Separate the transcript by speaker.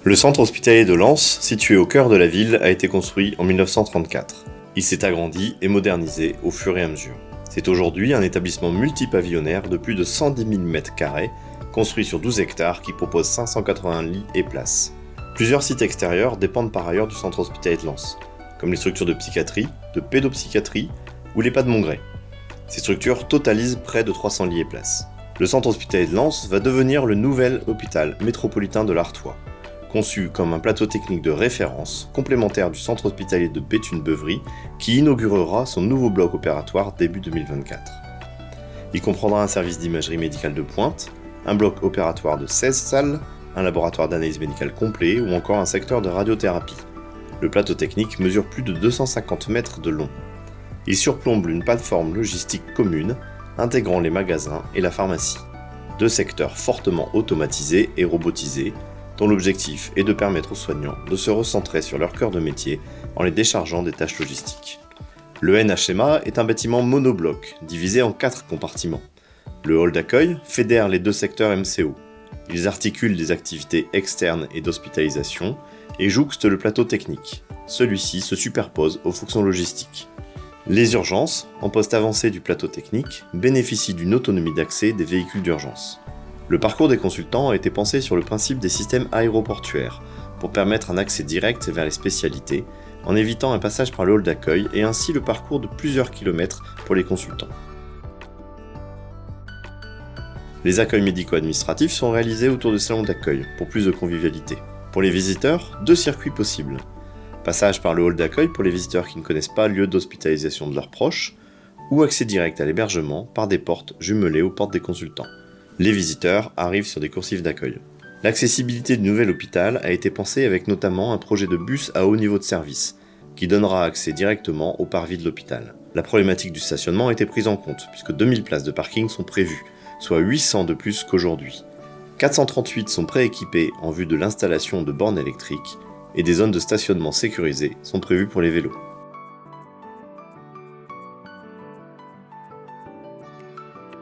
Speaker 1: Le centre hospitalier de Lens, situé au cœur de la ville, a été construit en 1934. Il s'est agrandi et modernisé au fur et à mesure. C'est aujourd'hui un établissement multipavillonnaire de plus de 110 000 m², construit sur 12 hectares qui propose 580 lits et places. Plusieurs sites extérieurs dépendent par ailleurs du centre hospitalier de Lens, comme les structures de psychiatrie, de pédopsychiatrie ou l'EHPAD Montgré. Ces structures totalisent près de 300 lits et places. Le centre hospitalier de Lens va devenir le nouvel hôpital métropolitain de l'Artois, conçu comme un plateau technique de référence, complémentaire du centre hospitalier de Béthune-Beuvry, qui inaugurera son nouveau bloc opératoire début 2024. Il comprendra un service d'imagerie médicale de pointe, un bloc opératoire de 16 salles, un laboratoire d'analyse médicale complet ou encore un secteur de radiothérapie. Le plateau technique mesure plus de 250 mètres de long. Il surplombe une plateforme logistique commune, intégrant les magasins et la pharmacie. Deux secteurs fortement automatisés et robotisés, dont l'objectif est de permettre aux soignants de se recentrer sur leur cœur de métier en les déchargeant des tâches logistiques. Le NHMA est un bâtiment monobloc, divisé en 4 compartiments. Le hall d'accueil fédère les deux secteurs MCO. Ils articulent des activités externes et d'hospitalisation et jouxtent le plateau technique. Celui-ci se superpose aux fonctions logistiques. Les urgences, en poste avancé du plateau technique, bénéficient d'une autonomie d'accès des véhicules d'urgence. Le parcours des consultants a été pensé sur le principe des systèmes aéroportuaires, pour permettre un accès direct vers les spécialités, en évitant un passage par le hall d'accueil et ainsi le parcours de plusieurs kilomètres pour les consultants. Les accueils médico-administratifs sont réalisés autour de salons d'accueil, pour plus de convivialité. Pour les visiteurs, 2 circuits possibles. Passage par le hall d'accueil pour les visiteurs qui ne connaissent pas le lieu d'hospitalisation de leurs proches, ou accès direct à l'hébergement par des portes jumelées aux portes des consultants. Les visiteurs arrivent sur des coursives d'accueil. L'accessibilité du nouvel hôpital a été pensée avec notamment un projet de bus à haut niveau de service, qui donnera accès directement au parvis de l'hôpital. La problématique du stationnement a été prise en compte, puisque 2000 places de parking sont prévues, soit 800 de plus qu'aujourd'hui. 438 sont prééquipées en vue de l'installation de bornes électriques, et des zones de stationnement sécurisées sont prévues pour les vélos.